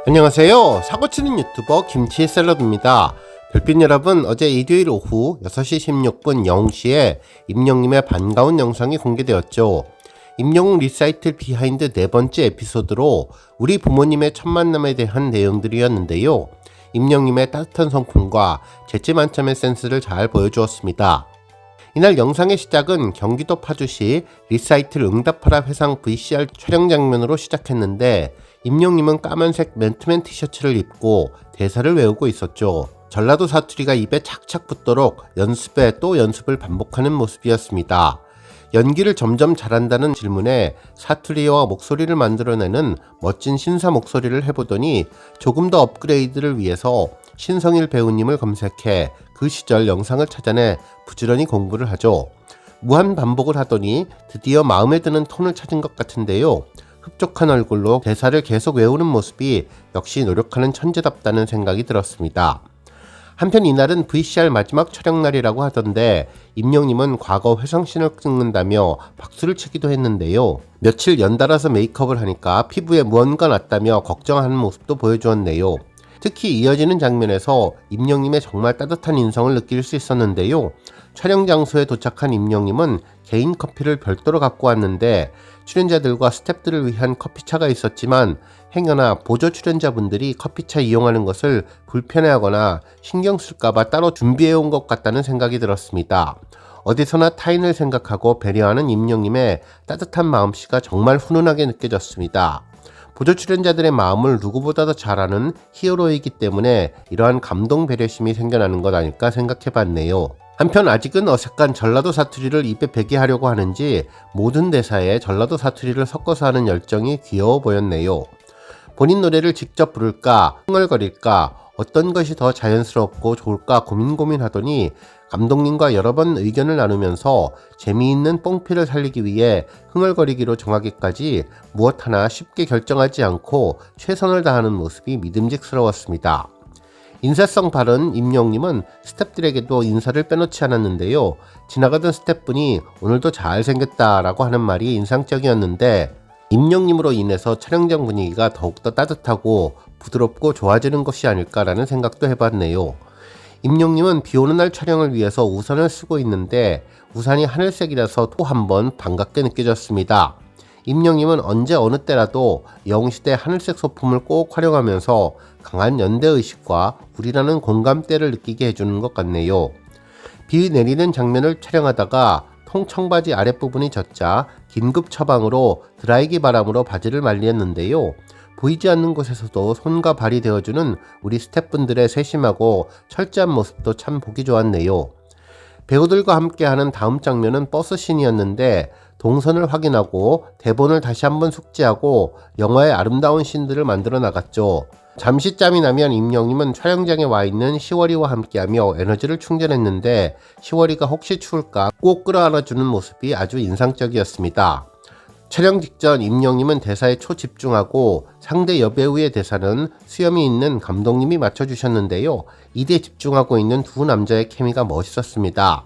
안녕하세요. 사고치는 유튜버 김치샐러드입니다. 별빛 여러분, 어제 일요일 오후 6시 16분 0시에 임영님의 반가운 영상이 공개되었죠. 임영웅 리사이틀 비하인드 네 번째 에피소드로 우리 부모님의 첫 만남에 대한 내용들이었는데요. 임영님의 따뜻한 성품과 재치 만점의 센스를 잘 보여주었습니다. 이날 영상의 시작은 경기도 파주시 리사이틀 응답하라 회상 VCR 촬영 장면으로 시작했는데 임영님은 까만색 맨투맨 티셔츠를 입고 대사를 외우고 있었죠. 전라도 사투리가 입에 착착 붙도록 연습에 또 연습을 반복하는 모습이었습니다. 연기를 점점 잘한다는 질문에 사투리와 목소리를 만들어내는 멋진 신사 목소리를 해보더니 조금 더 업그레이드를 위해서 신성일 배우님을 검색해 그 시절 영상을 찾아내 부지런히 공부를 하죠. 무한 반복을 하더니 드디어 마음에 드는 톤을 찾은 것 같은데요. 흡족한 얼굴로 대사를 계속 외우는 모습이 역시 노력하는 천재답다는 생각이 들었습니다. 한편 이날은 VCR 마지막 촬영 날이라고 하던데 임영님은 과거 회상씬을 찍는다며 박수를 치기도 했는데요. 며칠 연달아서 메이크업을 하니까 피부에 무언가 났다며 걱정하는 모습도 보여주었네요. 특히 이어지는 장면에서 임영님의 정말 따뜻한 인성을 느낄 수 있었는데요. 촬영 장소에 도착한 임영님은 개인 커피를 별도로 갖고 왔는데 출연자들과 스태프들을 위한 커피차가 있었지만 행여나 보조 출연자분들이 커피차 이용하는 것을 불편해하거나 신경 쓸까봐 따로 준비해온 것 같다는 생각이 들었습니다. 어디서나 타인을 생각하고 배려하는 임영님의 따뜻한 마음씨가 정말 훈훈하게 느껴졌습니다. 보조 출연자들의 마음을 누구보다도 잘 아는 히어로이기 때문에 이러한 감동 배려심이 생겨나는 것 아닐까 생각해봤네요. 한편 아직은 어색한 전라도 사투리를 입에 배게 하려고 하는지 모든 대사에 전라도 사투리를 섞어서 하는 열정이 귀여워 보였네요. 본인 노래를 직접 부를까 흥얼거릴까 어떤 것이 더 자연스럽고 좋을까 고민하더니 감독님과 여러 번 의견을 나누면서 재미있는 뽕피를 살리기 위해 흥얼거리기로 정하기까지 무엇 하나 쉽게 결정하지 않고 최선을 다하는 모습이 믿음직스러웠습니다. 인사성 바른 임영님은 스태프들에게도 인사를 빼놓지 않았는데요. 지나가던 스태프분이 오늘도 잘생겼다라고 하는 말이 인상적이었는데 임영님으로 인해서 촬영장 분위기가 더욱더 따뜻하고 부드럽고 좋아지는 것이 아닐까라는 생각도 해봤네요. 임영님은 비오는 날 촬영을 위해서 우산을 쓰고 있는데 우산이 하늘색이라서 또 한번 반갑게 느껴졌습니다. 임영님은 언제 어느 때라도 영웅시대 하늘색 소품을 꼭 활용하면서 강한 연대의식과 우리라는 공감대를 느끼게 해주는 것 같네요. 비 내리는 장면을 촬영하다가 통청바지 아랫부분이 젖자 긴급 처방으로 드라이기 바람으로 바지를 말리었는데요. 보이지 않는 곳에서도 손과 발이 되어주는 우리 스태프분들의 세심하고 철저한 모습도 참 보기 좋았네요. 배우들과 함께하는 다음 장면은 버스씬이었는데 동선을 확인하고 대본을 다시 한번 숙지하고 영화의 아름다운 씬들을 만들어 나갔죠. 잠시 짬이 나면 임영님은 촬영장에 와 있는 시월이와 함께하며 에너지를 충전했는데 시월이가 혹시 추울까 꼭 끌어안아주는 모습이 아주 인상적이었습니다. 촬영 직전 임영님은 대사에 초집중하고 상대 여배우의 대사는 수염이 있는 감독님이 맞춰주셨는데요. 이에 집중하고 있는 두 남자의 케미가 멋있었습니다.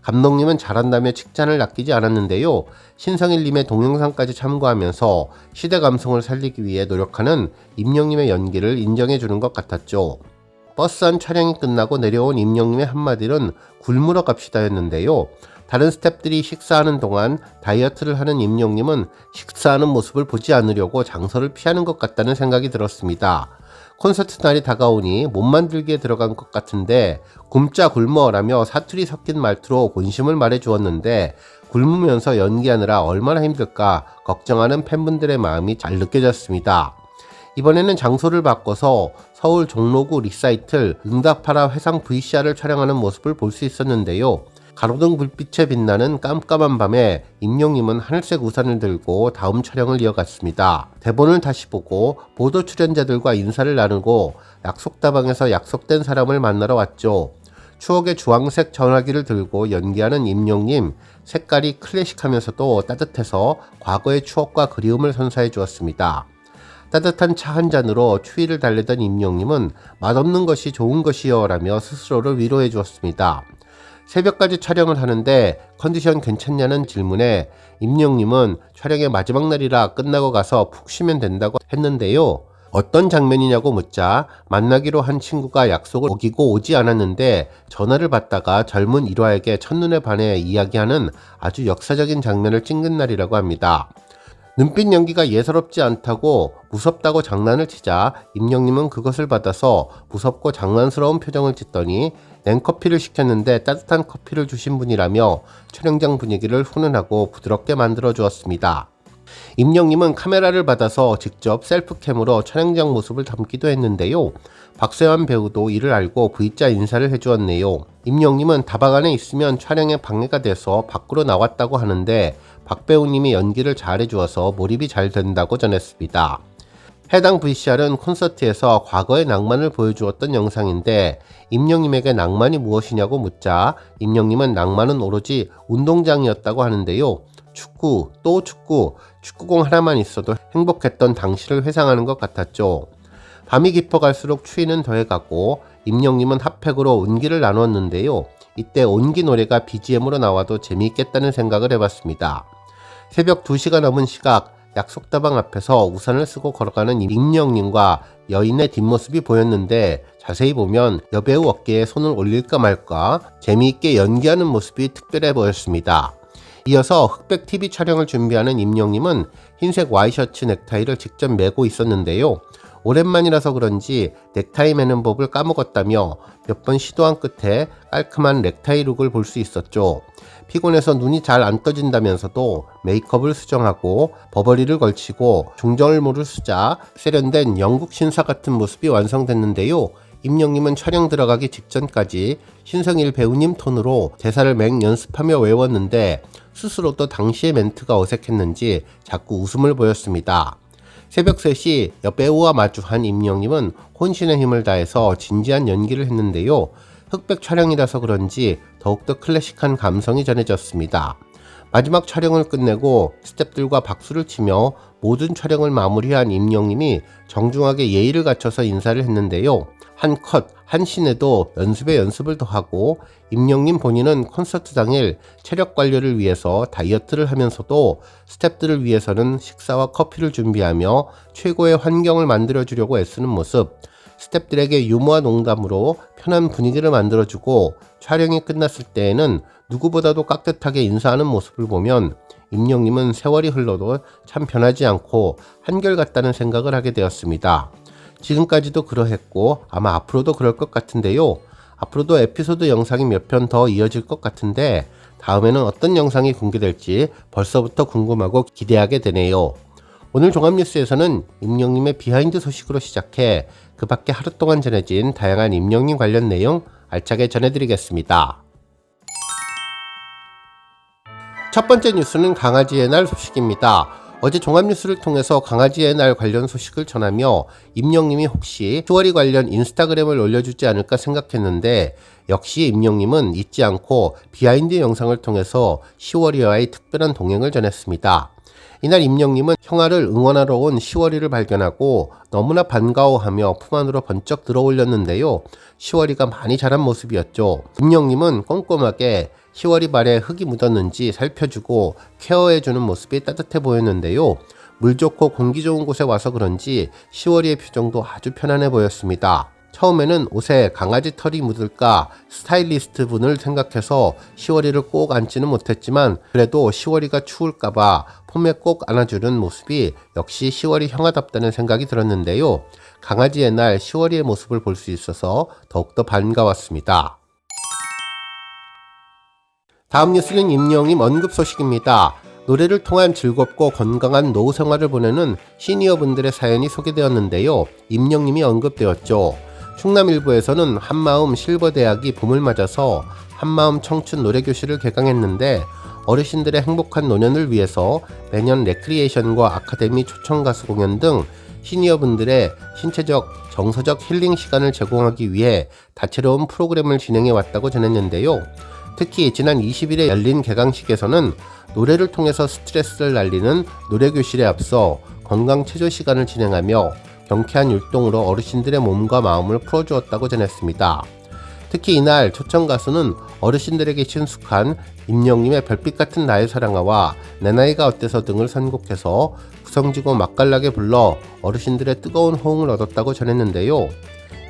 감독님은 잘한다며 칭찬을 아끼지 않았는데요. 신성일님의 동영상까지 참고하면서 시대 감성을 살리기 위해 노력하는 임영님의 연기를 인정해주는 것 같았죠. 버스 안 촬영이 끝나고 내려온 임영님의 한마디는 굴물어 갑시다였는데요. 다른 스태프들이 식사하는 동안 다이어트를 하는 임영님은 식사하는 모습을 보지 않으려고 장소를 피하는 것 같다는 생각이 들었습니다. 콘서트 날이 다가오니 몸 만들기에 들어간 것 같은데 굶자 굶어라며 사투리 섞인 말투로 본심을 말해주었는데 굶으면서 연기하느라 얼마나 힘들까 걱정하는 팬분들의 마음이 잘 느껴졌습니다. 이번에는 장소를 바꿔서 서울 종로구 리사이틀 응답하라 회상 VCR을 촬영하는 모습을 볼 수 있었는데요. 가로등 불빛에 빛나는 깜깜한 밤에 임영님은 하늘색 우산을 들고 다음 촬영을 이어갔습니다. 대본을 다시 보고 보도 출연자들과 인사를 나누고 약속다방에서 약속된 사람을 만나러 왔죠. 추억의 주황색 전화기를 들고 연기하는 임영님, 색깔이 클래식하면서도 따뜻해서 과거의 추억과 그리움을 선사해 주었습니다. 따뜻한 차 한 잔으로 추위를 달래던 임영님은 맛없는 것이 좋은 것이요 라며 스스로를 위로해 주었습니다. 새벽까지 촬영을 하는데 컨디션 괜찮냐는 질문에 임영님은 촬영의 마지막 날이라 끝나고 가서 푹 쉬면 된다고 했는데요. 어떤 장면이냐고 묻자 만나기로 한 친구가 약속을 어기고 오지 않았는데 전화를 받다가 젊은 일화에게 첫눈에 반해 이야기하는 아주 역사적인 장면을 찍는 날이라고 합니다. 눈빛 연기가 예사롭지 않다고 무섭다고 장난을 치자 임영님은 그것을 받아서 무섭고 장난스러운 표정을 짓더니 냉커피를 시켰는데 따뜻한 커피를 주신 분이라며 촬영장 분위기를 훈훈하고 부드럽게 만들어 주었습니다. 임영님은 카메라를 받아서 직접 셀프캠으로 촬영장 모습을 담기도 했는데요. 박세환 배우도 이를 알고 V자 인사를 해주었네요. 임영님은 다방 안에 있으면 촬영에 방해가 돼서 밖으로 나왔다고 하는데 박 배우님이 연기를 잘해주어서 몰입이 잘 된다고 전했습니다. 해당 VCR은 콘서트에서 과거의 낭만을 보여주었던 영상인데 임영님에게 낭만이 무엇이냐고 묻자 임영님은 낭만은 오로지 운동장이었다고 하는데요. 축구, 또 축구, 축구공 하나만 있어도 행복했던 당시를 회상하는 것 같았죠. 밤이 깊어갈수록 추위는 더해가고 임영님은 핫팩으로 온기를 나눴는데요. 이때 온기 노래가 BGM으로 나와도 재미있겠다는 생각을 해봤습니다. 새벽 2시가 넘은 시각 약속다방 앞에서 우산을 쓰고 걸어가는 임영님과 여인의 뒷모습이 보였는데 자세히 보면 여배우 어깨에 손을 올릴까 말까 재미있게 연기하는 모습이 특별해 보였습니다. 이어서 흑백 TV 촬영을 준비하는 임영님은 흰색 와이셔츠 넥타이를 직접 매고 있었는데요. 오랜만이라서 그런지 넥타이 매는 법을 까먹었다며 몇 번 시도한 끝에 깔끔한 넥타이 룩을 볼 수 있었죠. 피곤해서 눈이 잘 안 떠진다면서도 메이크업을 수정하고 버버리를 걸치고 중절모를 쓰자 세련된 영국 신사 같은 모습이 완성됐는데요. 임영님은 촬영 들어가기 직전까지 신성일 배우님 톤으로 대사를 맹 연습하며 외웠는데 스스로도 당시의 멘트가 어색했는지 자꾸 웃음을 보였습니다. 새벽 3시 여배우와 마주한 임영님은 혼신의 힘을 다해서 진지한 연기를 했는데요. 흑백 촬영이라서 그런지 더욱더 클래식한 감성이 전해졌습니다. 마지막 촬영을 끝내고 스태프들과 박수를 치며 모든 촬영을 마무리한 임영님이 정중하게 예의를 갖춰서 인사를 했는데요. 한 컷, 한 씬에도 연습에 연습을 더하고 임영님 본인은 콘서트 당일 체력 관리를 위해서 다이어트를 하면서도 스태프들을 위해서는 식사와 커피를 준비하며 최고의 환경을 만들어주려고 애쓰는 모습, 스태프들에게 유머와 농담으로 편한 분위기를 만들어주고 촬영이 끝났을 때에는 누구보다도 깍듯하게 인사하는 모습을 보면 임영님은 세월이 흘러도 참 변하지 않고 한결같다는 생각을 하게 되었습니다. 지금까지도 그러했고 아마 앞으로도 그럴 것 같은데요. 앞으로도 에피소드 영상이 몇 편 더 이어질 것 같은데 다음에는 어떤 영상이 공개될지 벌써부터 궁금하고 기대하게 되네요. 오늘 종합뉴스에서는 임영님의 비하인드 소식으로 시작해 그 밖에 하루 동안 전해진 다양한 임영님 관련 내용 알차게 전해드리겠습니다. 첫 번째 뉴스는 강아지의 날 소식입니다. 어제 종합뉴스를 통해서 강아지의 날 관련 소식을 전하며 임영님이 혹시 10월이 관련 인스타그램을 올려주지 않을까 생각했는데 역시 임영님은 잊지 않고 비하인드 영상을 통해서 10월이와의 특별한 동행을 전했습니다. 이날 임영님은 형아를 응원하러 온 10월이를 발견하고 너무나 반가워하며 품 안으로 번쩍 들어올렸는데요. 10월이가 많이 자란 모습이었죠. 임영님은 꼼꼼하게 10월이 발에 흙이 묻었는지 살펴주고 케어해주는 모습이 따뜻해 보였는데요. 물 좋고 공기 좋은 곳에 와서 그런지 10월이의 표정도 아주 편안해 보였습니다. 처음에는 옷에 강아지 털이 묻을까 스타일리스트 분을 생각해서 10월이를 꼭 앉지는 못했지만 그래도 10월이가 추울까봐 폼에 꼭 안아주는 모습이 역시 10월이 형아답다는 생각이 들었는데요. 강아지의 날 10월이의 모습을 볼 수 있어서 더욱더 반가웠습니다. 다음 뉴스는 임영님 언급 소식입니다. 노래를 통한 즐겁고 건강한 노후 생활을 보내는 시니어분들의 사연이 소개되었는데요. 임영님이 언급되었죠. 충남일보에서는 한마음 실버대학이 봄을 맞아서 한마음 청춘 노래교실을 개강했는데 어르신들의 행복한 노년을 위해서 매년 레크리에이션과 아카데미 초청 가수 공연 등 시니어분들의 신체적, 정서적 힐링 시간을 제공하기 위해 다채로운 프로그램을 진행해 왔다고 전했는데요. 특히 지난 20일에 열린 개강식에서는 노래를 통해서 스트레스를 날리는 노래교실에 앞서 건강 체조 시간을 진행하며 경쾌한 율동으로 어르신들의 몸과 마음을 풀어주었다고 전했습니다. 특히 이날 초청 가수는 어르신들에게 친숙한 임영님의 별빛 같은 나의 사랑아와 내 나이가 어때서 등을 선곡해서 구성지고 맛깔나게 불러 어르신들의 뜨거운 호응을 얻었다고 전했는데요.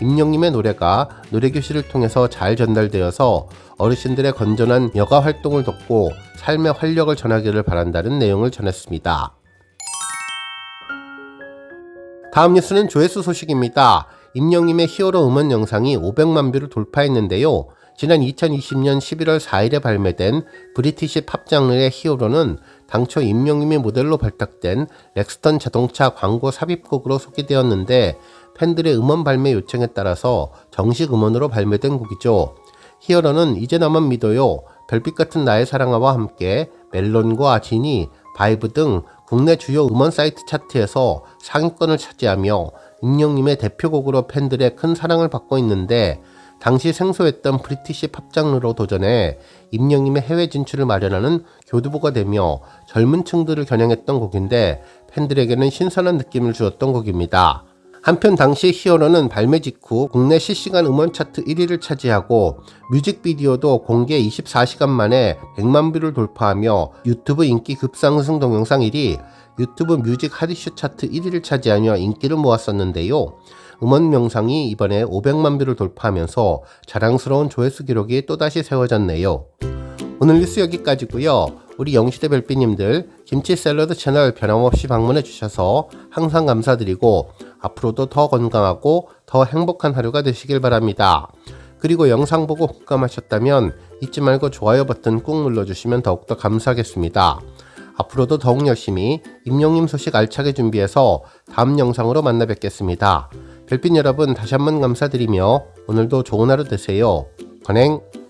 임영님의 노래가 노래교실을 통해서 잘 전달되어서 어르신들의 건전한 여가 활동을 돕고 삶의 활력을 전하기를 바란다는 내용을 전했습니다. 다음 뉴스는 조회수 소식입니다. 임영님의 히어로 음원 영상이 500만 뷰를 돌파했는데요. 지난 2020년 11월 4일에 발매된 브리티시 팝 장르의 히어로는 당초 임영님이 모델로 발탁된 렉스턴 자동차 광고 삽입곡으로 소개되었는데 팬들의 음원 발매 요청에 따라서 정식 음원으로 발매된 곡이죠. 히어로는 이제 나만 믿어요, 별빛 같은 나의 사랑아와 함께 멜론과 지니, 바이브 등 국내 주요 음원 사이트 차트에서 상위권을 차지하며 임영님의 대표곡으로 팬들의 큰 사랑을 받고 있는데 당시 생소했던 브리티시 팝 장르로 도전해 임영님의 해외 진출을 마련하는 교두보가 되며 젊은 층들을 겨냥했던 곡인데 팬들에게는 신선한 느낌을 주었던 곡입니다. 한편 당시 히어로는 발매 직후 국내 실시간 음원 차트 1위를 차지하고 뮤직비디오도 공개 24시간 만에 100만 뷰를 돌파하며 유튜브 인기 급상승 동영상 1위, 유튜브 뮤직 핫이슈 차트 1위를 차지하며 인기를 모았었는데요. 음원 명상이 이번에 500만 뷰를 돌파하면서 자랑스러운 조회수 기록이 또다시 세워졌네요. 오늘 뉴스 여기까지고요. 우리 영시대 별빛님들 김치 샐러드 채널 변함없이 방문해 주셔서 항상 감사드리고 앞으로도 더 건강하고 더 행복한 하루가 되시길 바랍니다. 그리고 영상 보고 공감하셨다면 잊지 말고 좋아요 버튼 꾹 눌러주시면 더욱더 감사하겠습니다. 앞으로도 더욱 열심히 임영님 소식 알차게 준비해서 다음 영상으로 만나 뵙겠습니다. 별빛 여러분 다시 한번 감사드리며 오늘도 좋은 하루 되세요. 건행!